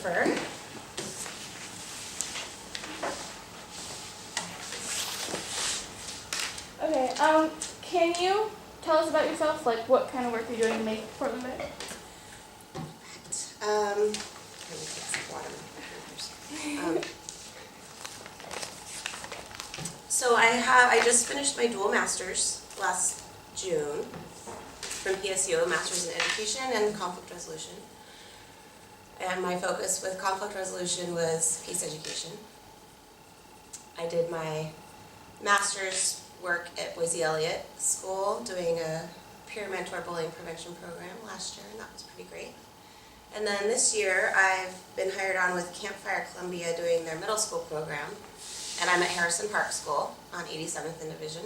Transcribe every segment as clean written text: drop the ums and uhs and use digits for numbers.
Christopher. Okay, can you tell us about yourself, like what kind of work you're doing to make Portland better? Let me take some water. So I just finished my dual master's last June from PSU, Master's in Education and Conflict Resolution. And my focus with conflict resolution was peace education. I did my master's work at Boise Elliott School doing a peer mentor bullying prevention program last year, and that was pretty great. And then this year I've been hired on with Campfire Columbia doing their middle school program, and I'm at Harrison Park School on 87th and Division.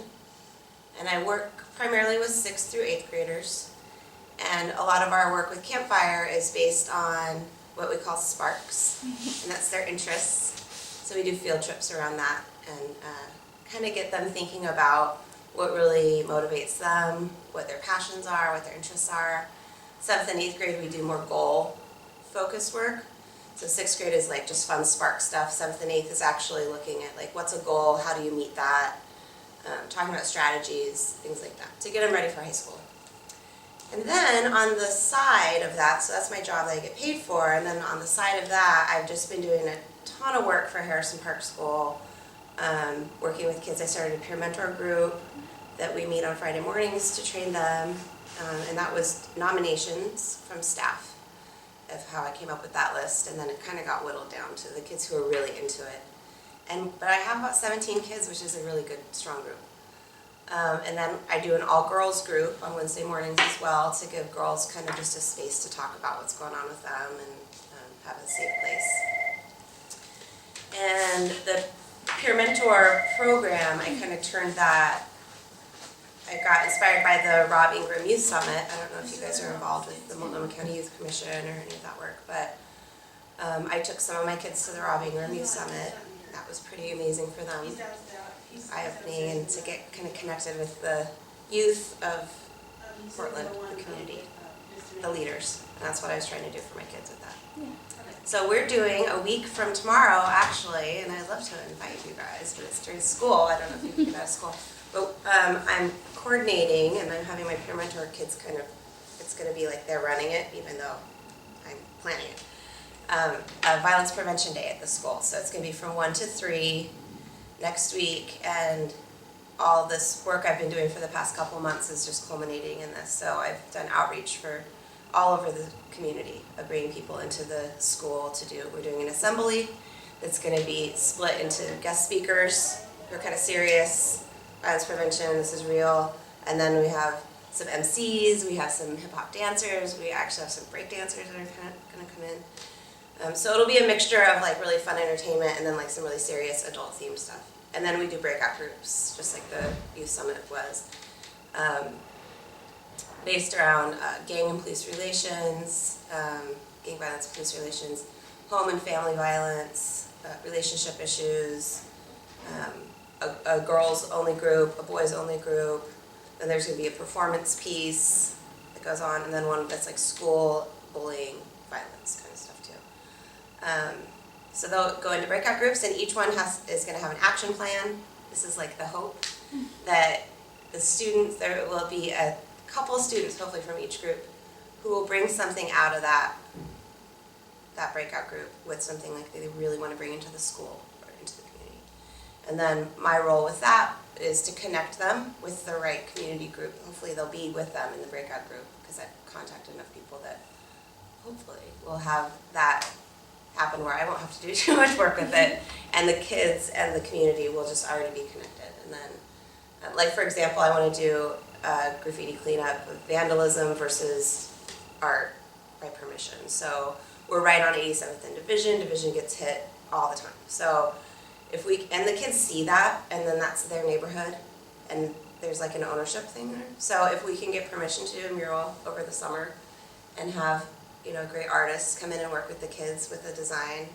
And I work primarily with 6th through 8th graders, and a lot of our work with Campfire is based on what we call sparks, and that's their interests. So we do field trips around that and kind of get them thinking about what really motivates them, what their passions are, what their interests are. 7th and 8th grade we do more goal-focused work. So 6th grade is like just fun spark stuff. 7th and 8th is actually looking at like what's a goal, how do you meet that, talking about strategies, things like that, to get them ready for high school. And then on the side of that, so that's my job that I get paid for, and then on the side of that, I've just been doing a ton of work for Harrison Park School, working with kids. I started a peer mentor group that we meet on Friday mornings to train them, and that was nominations from staff of how I came up with that list, and then it kind of got whittled down to the kids who are really into it. But I have about 17 kids, which is a really good, strong group. And then I do an all-girls group on Wednesday mornings as well to give girls kind of just a space to talk about what's going on with them and have a safe place. And the peer mentor program, I kind of turned that, I got inspired by the Rob Ingram Youth Summit. I don't know if you guys are involved with the Multnomah County Youth Commission or any of that work, but I took some of my kids to the Rob Ingram Youth Summit. That was pretty amazing for them. Eye-opening, and to get kind of connected with the youth of Portland, the community, the leaders. And that's what I was trying to do for my kids with that. Yeah. So we're doing a week from tomorrow, actually, and I'd love to invite you guys, but it's during school. I don't know if you can get out of school. But I'm coordinating, and I'm having my peer mentor kids kind of, it's going to be like they're running it, even though I'm planning it. A violence prevention day at the school. So it's going to be from 1 to 3 next week, and all this work I've been doing for the past couple months is just culminating in this. So I've done outreach for all over the community of bringing people into the school to do. We're doing an assembly that's going to be split into guest speakers who are kind of serious, violence prevention, this is real, and then we have some MCs, we have some hip hop dancers, we actually have some break dancers that are kind of going to come in. So it'll be a mixture of like really fun entertainment and then like some really serious adult themed stuff. And then we do breakout groups, just like the Youth Summit was, based around gang and police relations, gang violence, police relations, home and family violence, relationship issues, a girls only group, a boys only group. Then there's going to be a performance piece that goes on, and then one that's like school bullying, violence kind of stuff too. So they'll go into breakout groups, and each one is going to have an action plan. This is like the hope that the students, there will be a couple of students, hopefully from each group, who will bring something out of that breakout group with something like they really want to bring into the school or into the community. And then my role with that is to connect them with the right community group. Hopefully they'll be with them in the breakout group, because I've contacted enough people that hopefully will have that happen where I won't have to do too much work with it, and the kids and the community will just already be connected. And then, like for example, I want to do graffiti cleanup, vandalism versus art by permission. So we're right on 87th and Division. Division gets hit all the time. So if we, and the kids see that, and then that's their neighborhood, and there's like an ownership thing there. So if we can get permission to do a mural over the summer and have, you know, great artists come in and work with the kids with the design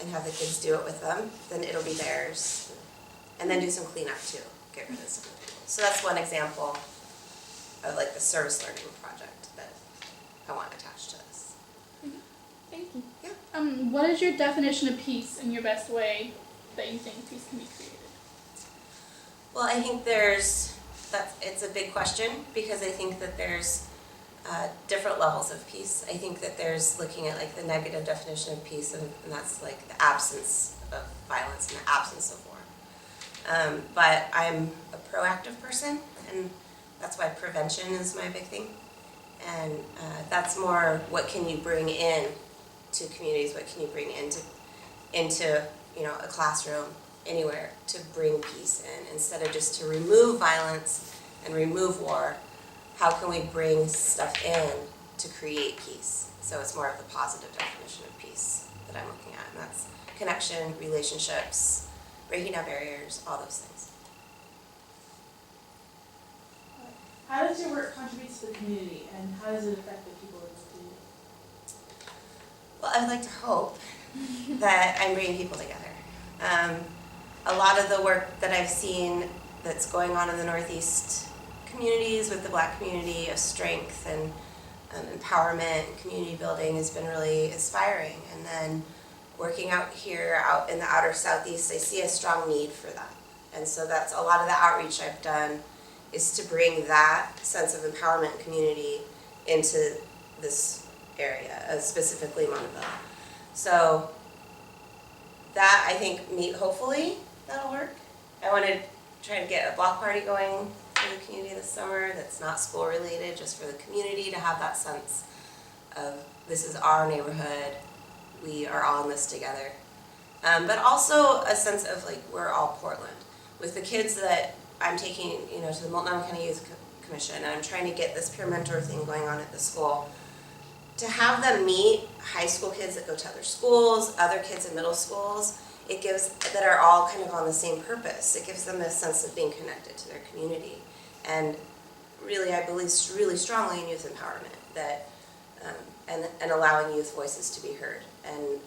and have the kids do it with them, then it'll be theirs. And then do some cleanup too, get rid of some of the people. So that's one example of like the service learning project that I want attached to this. Thank you. Yeah. What is your definition of peace in your best way that you think peace can be created? Well, I think it's a big question because I think that there's different levels of peace. I think that there's looking at like the negative definition of peace, and that's like the absence of violence and the absence of war. But I'm a proactive person, and that's why prevention is my big thing. And that's more what can you bring in to communities, what can you bring into a classroom, anywhere, to bring peace in, instead of just to remove violence and remove war. How can we bring stuff in to create peace? So it's more of the positive definition of peace that I'm looking at, and that's connection, relationships, breaking down barriers, all those things. How does your work contribute to the community, and how does it affect the people in the community? Well, I'd like to hope that I'm bringing people together. A lot of the work that I've seen that's going on in the Northeast communities with the Black community of strength and empowerment and community building has been really inspiring. And then working out here, out in the outer Southeast, I see a strong need for that. And so that's a lot of the outreach I've done, is to bring that sense of empowerment and community into this area, specifically Monteville. So that, I think, hopefully that'll work. I want to try to get a block party going for the community this summer that's not school related, just for the community to have that sense of this is our neighborhood, we are all in this together. But also a sense of like we're all Portland. With the kids that I'm taking, to the Multnomah County Youth Commission, and I'm trying to get this peer mentor thing going on at the school, to have them meet high school kids that go to other schools, other kids in middle schools, that are all kind of on the same purpose. It gives them a sense of being connected to their community. And really, I believe really strongly in youth empowerment, that and allowing youth voices to be heard. And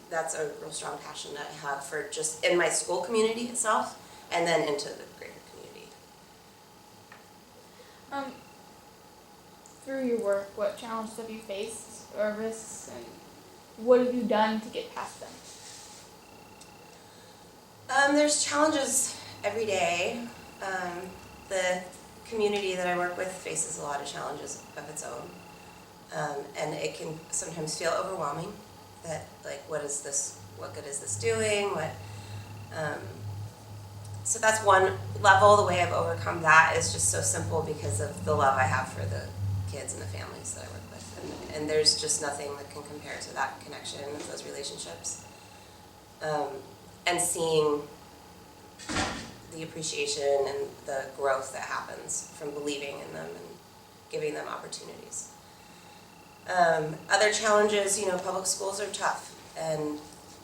that's a real strong passion that I have for just in my school community itself, and then into the greater community. Through your work, what challenges have you faced, or risks, and what have you done to get past them? There's challenges every day. The community that I work with faces a lot of challenges of its own. And it can sometimes feel overwhelming that, like, what good is this doing? So that's one level. The way I've overcome that is just so simple because of the love I have for the kids and the families that I work with. And there's just nothing that can compare to that connection and those relationships. And seeing the appreciation and the growth that happens from believing in them and giving them opportunities. Other challenges, public schools are tough, and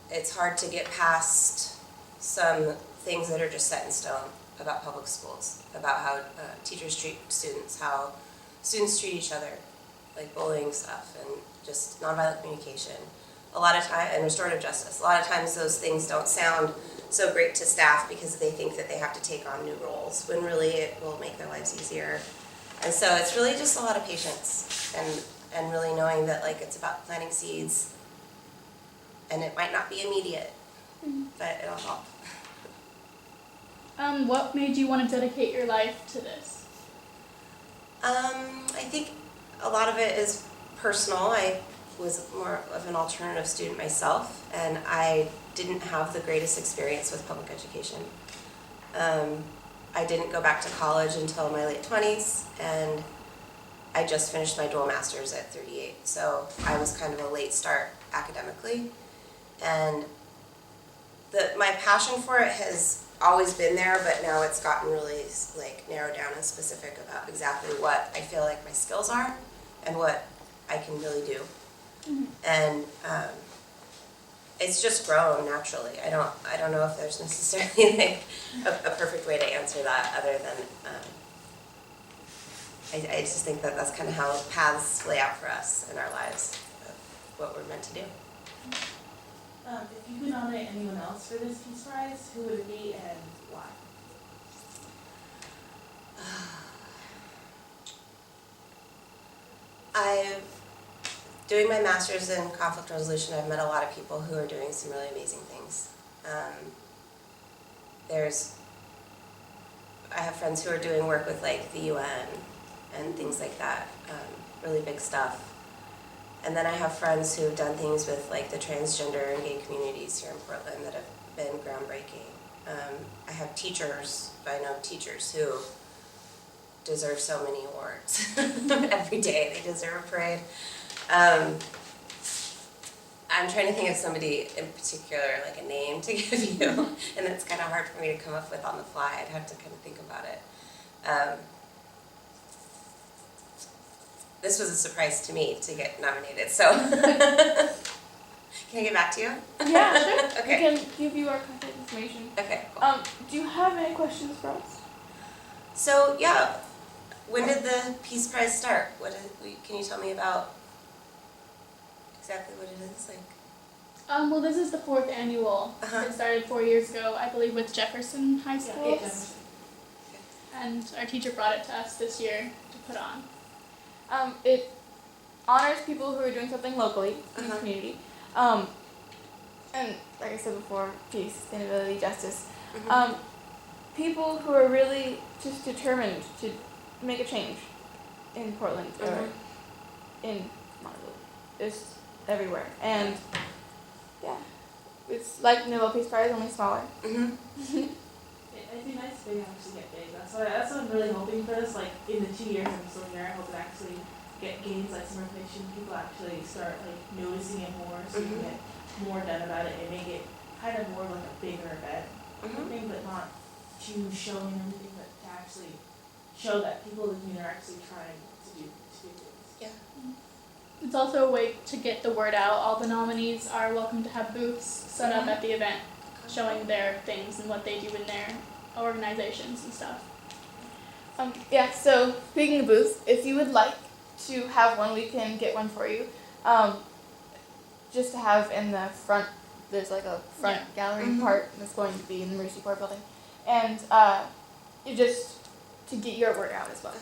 it's hard to get past some things that are just set in stone about public schools, about how teachers treat students, how students treat each other, like bullying stuff and just nonviolent communication. A lot of time, and restorative justice, a lot of times those things don't sound so great to staff because they think that they have to take on new roles, when really it will make their lives easier. And so it's really just a lot of patience and really knowing that, like, it's about planting seeds, and it might not be immediate, but it'll help. What made you want to dedicate your life to this? I think a lot of it is personal. I was more of an alternative student myself, and I didn't have the greatest experience with public education. I didn't go back to college until my late 20s, and I just finished my dual master's at 38, so I was kind of a late start academically. And my passion for it has always been there, but now it's gotten really narrowed down and specific about exactly what I feel like my skills are and what I can really do. And it's just grown naturally. I don't know if there's necessarily a perfect way to answer that, other than I just think that that's kind of how paths lay out for us in our lives, of what we're meant to do. If you could nominate anyone else for this Peace Prize, who would it be and why? doing my master's in conflict resolution, I've met a lot of people who are doing some really amazing things. I have friends who are doing work with like the UN and things like that, really big stuff. And then I have friends who have done things with like the transgender and gay communities here in Portland that have been groundbreaking. I have teachers, I know teachers who deserve so many awards every day. They deserve a parade. I'm trying to think of somebody in particular, like a name to give you, and it's kind of hard for me to come up with on the fly. I'd have to kind of think about it. This was a surprise to me to get nominated, so can I get back to you? Yeah, sure. Okay. We can give you our contact information. Okay, cool. Do you have any questions for us? So yeah, when did the Peace Prize start? Can you tell me about exactly what it is like? Well, this is the 4th annual. Uh-huh. It started 4 years ago, I believe, with Jefferson High School. Yeah, Jefferson. And our teacher brought it to us this year to put on. It honors people who are doing something locally in the Uh-huh. community. And like I said before, peace, sustainability, justice. Mhm. People who are really just determined to make a change in Portland or Mhm. in Montevideo, just everywhere. And yeah, it's like Nobel Peace Prize, only smaller. Mhm. It'd be nice if they actually get big. That's what I'm really hoping for this. Like in the 2 years I'm still here, I hope it actually gains like some recognition. People actually start like noticing it more, so you Mhm. get more done about it and make it kind of more like a bigger event. Mhm. Thing, but not too showing everything, but to actually show that people in the community are actually trying to do things. Yeah. It's also a way to get the word out. All the nominees are welcome to have booths set up at the event showing their things and what they do in their organizations and stuff. Yeah, so speaking of booths, if you would like to have one, we can get one for you. Just to have in the front, there's like a front gallery Mhm. part that's going to be in the Mercy Corps building. And you just to get your word out as well.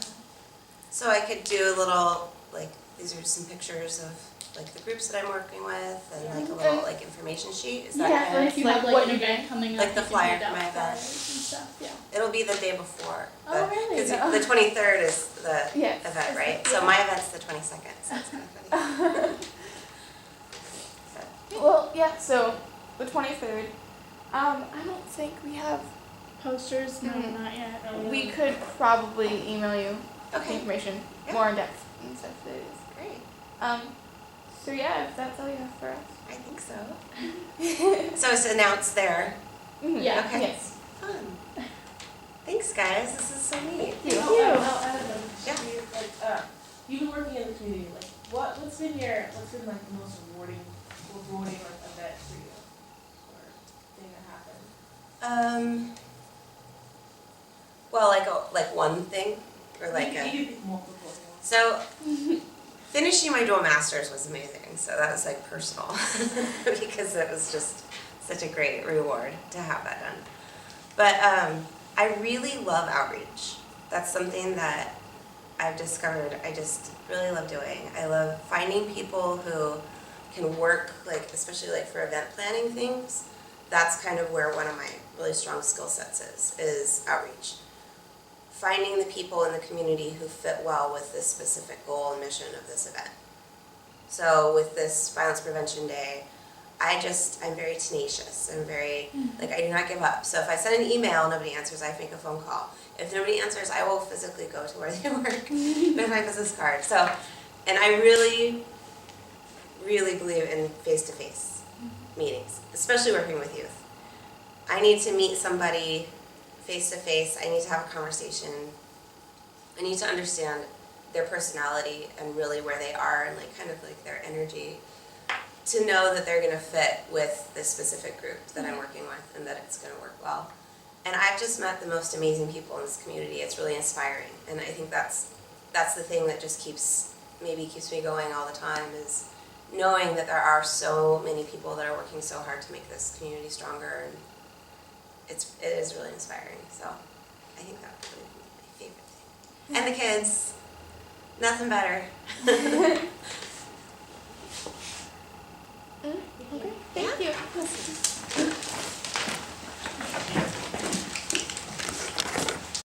So I could do a little, like, these are some pictures of like the groups that I'm working with and like a little like information sheet. Is that Yeah, kind If you like have what like an you event coming up, like the you can flyer hand for out my event. flyers and stuff. Yeah. It'll be the day before. Oh, really? 'Cause No. the 23rd is the Yes. event, right? Yeah. So my event's the 22nd, so it's kind of funny. Well, yeah, so the 23rd. I don't think we have. Posters? No, Mhm. not yet. We could probably email you the Okay, information Yeah. more in depth and stuff. That is. great. So yeah, if that's all you have for us. I think so. So it's announced there. Mhm. Yeah. Okay. Yes. Fun. Thanks, guys. This is so neat. Thank Oh, you. I have another Yeah. question. Like, you've been working in the community. Like, what's been like the most rewarding like event for you, or thing that happened? Well, like one thing, or like you can pick multiple things. so finishing my dual masters was amazing. So that was like personal because it was just such a great reward to have that done. But I really love outreach. That's something that I've discovered I just really love doing. I love finding people who can work, like especially like for event planning things. That's kind of where one of my really strong skill sets is outreach. Finding the people in the community who fit well with this specific goal and mission of this event. So with this Violence Prevention Day, I'm very tenacious. I'm very, like, I do not give up. So if I send an email, nobody answers, I make a phone call. If nobody answers, I will physically go to where they work with my business card. So, and I really, really believe in face-to-face meetings, especially working with youth. I need to meet somebody face-to-face. I need to have a conversation. I need to understand their personality and really where they are and like kind of like their energy to know that they're going to fit with this specific group that I'm working with and that it's going to work well. And I've just met the most amazing people in this community. It's really inspiring. And I think that's the thing that just keeps me going all the time is knowing that there are so many people that are working so hard to make this community stronger, and it is really inspiring. So I think that would be my favorite thing. And the kids, nothing better. Okay, thank you.